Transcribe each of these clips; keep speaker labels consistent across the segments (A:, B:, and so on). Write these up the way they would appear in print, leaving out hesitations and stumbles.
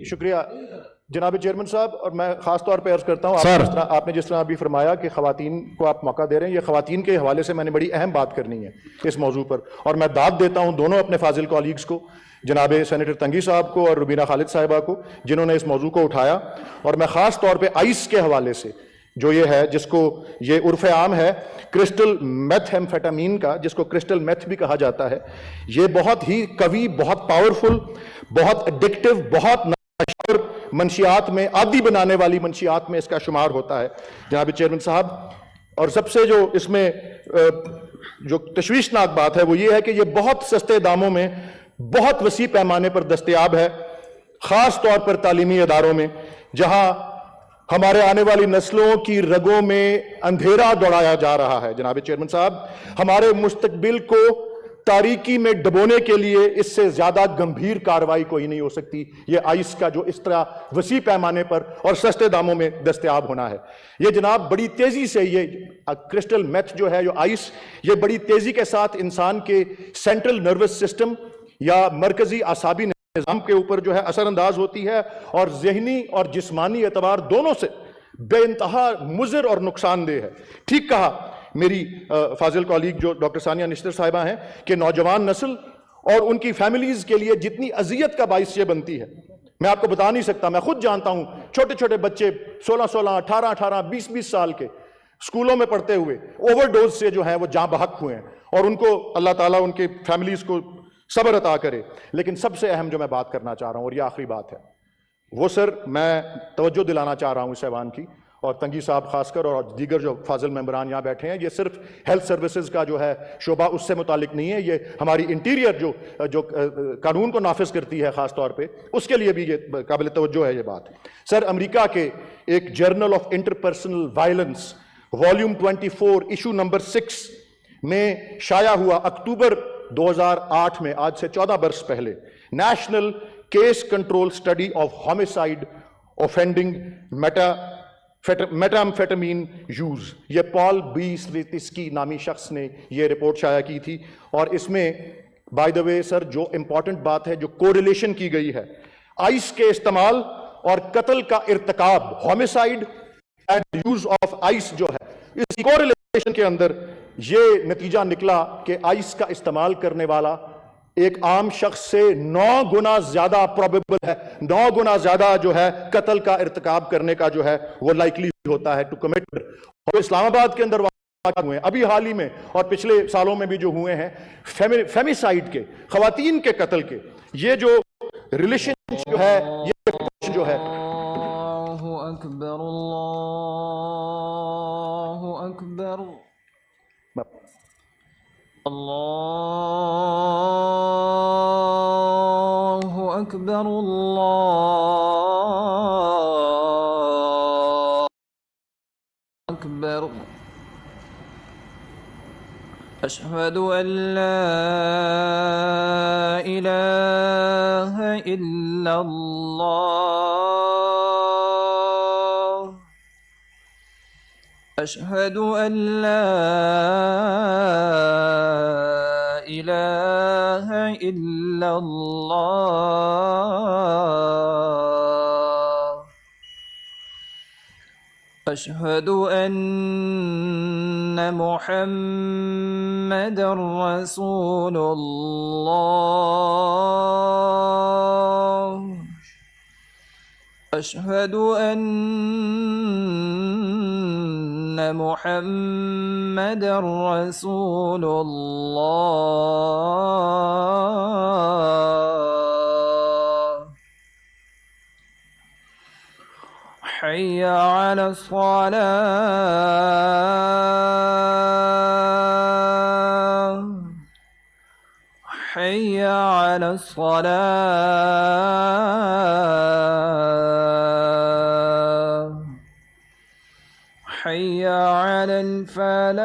A: شکریہ جناب چیئرمین صاحب، اور میں خاص طور پہ عرض کرتا ہوں آپ نے جس طرح ابھی فرمایا کہ خواتین کو آپ موقع دے رہے ہیں، یہ خواتین کے حوالے سے میں نے بڑی اہم بات کرنی ہے اس موضوع پر، اور میں داد دیتا ہوں دونوں اپنے فاضل کولیگز کو، جناب سینیٹر تنگی صاحب کو اور روبینہ خالد صاحبہ کو، جنہوں نے اس موضوع کو اٹھایا، اور میں خاص طور پہ آئس کے حوالے سے جو یہ ہے، جس کو یہ عرف عام ہے کرسٹل میتھ ایمفیٹامین کا، جس کو کرسٹل میتھ بھی کہا جاتا ہے، یہ بہت ہی قوی، بہت پاورفل، بہت ایڈکٹیو، بہت نشور منشیات میں، عادی بنانے والی منشیات میں اس کا شمار ہوتا ہے جناب چیئرمین صاحب۔ اور سب سے جو اس میں جو تشویشناک بات ہے وہ یہ ہے کہ یہ بہت سستے داموں میں بہت وسیع پیمانے پر دستیاب ہے، خاص طور پر تعلیمی اداروں میں، جہاں ہمارے آنے والی نسلوں کی رگوں میں اندھیرا دوڑایا جا رہا ہے جناب چیئرمین صاحب۔ ہمارے مستقبل کو تاریکی میں ڈبونے کے لیے اس سے زیادہ گمبھیر کارروائی کوئی نہیں ہو سکتی، یہ آئس کا جو اس طرح وسیع پیمانے پر اور سستے داموں میں دستیاب ہونا ہے۔ یہ جناب بڑی تیزی سے، یہ کرسٹل میتھ جو ہے، جو آئس، یہ بڑی تیزی کے ساتھ انسان کے سینٹرل نروس سسٹم یا مرکزی اعصابی نظام کے اوپر جو ہے اثر انداز ہوتی ہے، اور ذہنی اور جسمانی اعتبار دونوں سے بے انتہا مضر اور نقصان دہ ہے۔ ٹھیک کہا میری فاضل کولیگ جو ڈاکٹر ثانیہ نشتر صاحبہ ہیں کہ نوجوان نسل اور ان کی فیملیز کے لیے جتنی اذیت کا باعث یہ بنتی ہے، میں آپ کو بتا نہیں سکتا۔ میں خود جانتا ہوں چھوٹے چھوٹے بچے 16 18 20 سال کے اسکولوں میں پڑھتے ہوئے اوور ڈوز سے جو ہیں وہ جاں بحق ہوئے ہیں، اور ان کو اللہ تعالیٰ ان کے فیملیز کو صبر عطا کرے۔ لیکن سب سے اہم جو میں بات کرنا چاہ رہا ہوں، اور یہ آخری بات ہے، وہ سر میں توجہ دلانا چاہ رہا ہوں اس ایوان کی، اور تنگی صاحب خاص کر، اور دیگر جو فاضل ممبران یہاں بیٹھے ہیں، یہ صرف ہیلتھ سروسز کا جو ہے شعبہ اس سے متعلق نہیں ہے، یہ ہماری انٹیریئر جو قانون کو نافذ کرتی ہے خاص طور پہ، اس کے لیے بھی یہ قابل توجہ ہے یہ بات۔ سر، امریکہ کے ایک journal of interpersonal violence volume 24 issue number 6 میں شائع ہوا اکتوبر 2008 میں، آج سے 14 برس پہلے، national case control study of homicide offending methamphetamine use, یہ پال بی سلیتسکی نامی شخص نے یہ رپورٹ شائع کی تھی، اور اس میں بائی دا وے سر جو امپورٹنٹ بات ہے، جو کوریلیشن کی گئی ہے، آئس کے استعمال اور قتل کا ارتکاب، ہومیسائیڈ اینڈ یوز آف آئس جو ہے، اس کوریلیشن کے اندر یہ نتیجہ نکلا کہ آئس کا استعمال کرنے والا ایک عام شخص سے 9 گنا زیادہ پروبیبل ہے، 9 گنا زیادہ جو ہے قتل کا ارتکاب کرنے کا جو ہے وہ لائکلی ہوتا ہے ٹو کمٹ۔ اور اسلام آباد کے اندر واقعات ہوئے ہیں ابھی حال ہی میں، اور پچھلے سالوں میں بھی جو ہوئے ہیں، فیمیسائیڈ کے، خواتین کے قتل کے، یہ جو ریلیشن جو ہے، یہ جو ہے۔
B: اللہ اکبر، اللہ اکبر، اللہ اکبر، اللہ اکبر۔ اشہد ان لا الہ الا اللہ، اشہد ان لا الہ الا اللہ، اشہد ان محمد رسول اللہ، اشہد ان محمد رسول اللہ، حی علی الصلاة، حی علی الصلاة، حی علی الفلاح،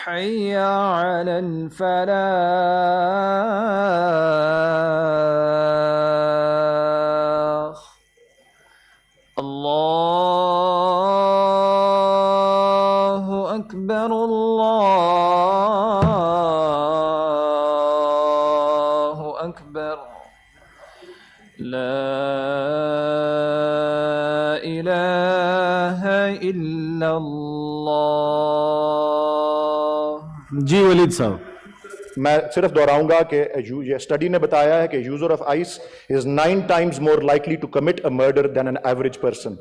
B: حی علی الفلاح۔ اللہ اکبر، اللہ لا إله إلا الله.
C: جی ولید صاحب.
A: میں صرف دہراؤں کہ یہ اسٹڈی نے بتایا ہے کہ user of ice is 9 times more likely to commit a murder than an average person.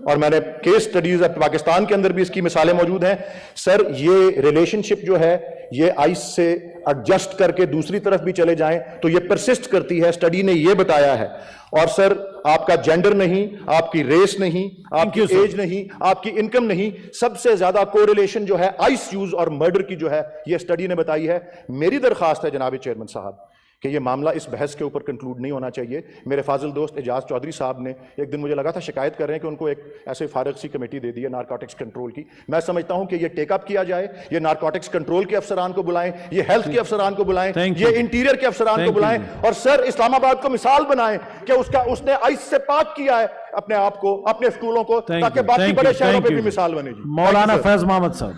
A: اور میں نے کیس اسٹڈیز پاکستان کے اندر بھی اس کی مثالیں موجود ہیں. سر یہ ریلیشن شپ جو ہے یہ آئس سے ایڈجسٹ کر کے دوسری طرف بھی چلے جائیں تو یہ پرسسٹ کرتی ہے, اسٹڈی نے یہ بتایا ہے. اور سر آپ کا جینڈر نہیں, آپ کی ریس نہیں, آپ کی ایج نہیں, آپ کی انکم نہیں, سب سے زیادہ کوریلیشن جو ہے آئس یوز اور مرڈر کی جو ہے یہ اسٹڈی نے بتائی ہے. میری درخواست ہے جناب چیئرمین صاحب کہ یہ معاملہ اس بحث کے اوپر کنکلوڈ نہیں ہونا چاہیے. میرے فاضل دوست اعجاز چودھری صاحب نے ایک دن مجھے لگا تھا شکایت کر رہے ہیں کہ ان کو ایک ایسے فارغ سی کمیٹی دے دی ہے نارکوٹکس کنٹرول کی. میں سمجھتا ہوں کہ یہ ٹیک اپ کیا جائے, یہ نارکوٹکس کنٹرول کے افسران کو بلائیں, یہ ہیلتھ کے افسران کو بلائیں, یہ انٹیریئر کے افسران کو بلائیں, اور سر اسلام آباد کو مثال بنائیں کہ اس نے آئس سے پاک کیا ہے اپنے آپ کو, اپنے اسکولوں کو, تاکہ باقی بڑے شہروں پہ بھی مثال بنے.
C: مولانا فیض محمد صاحب.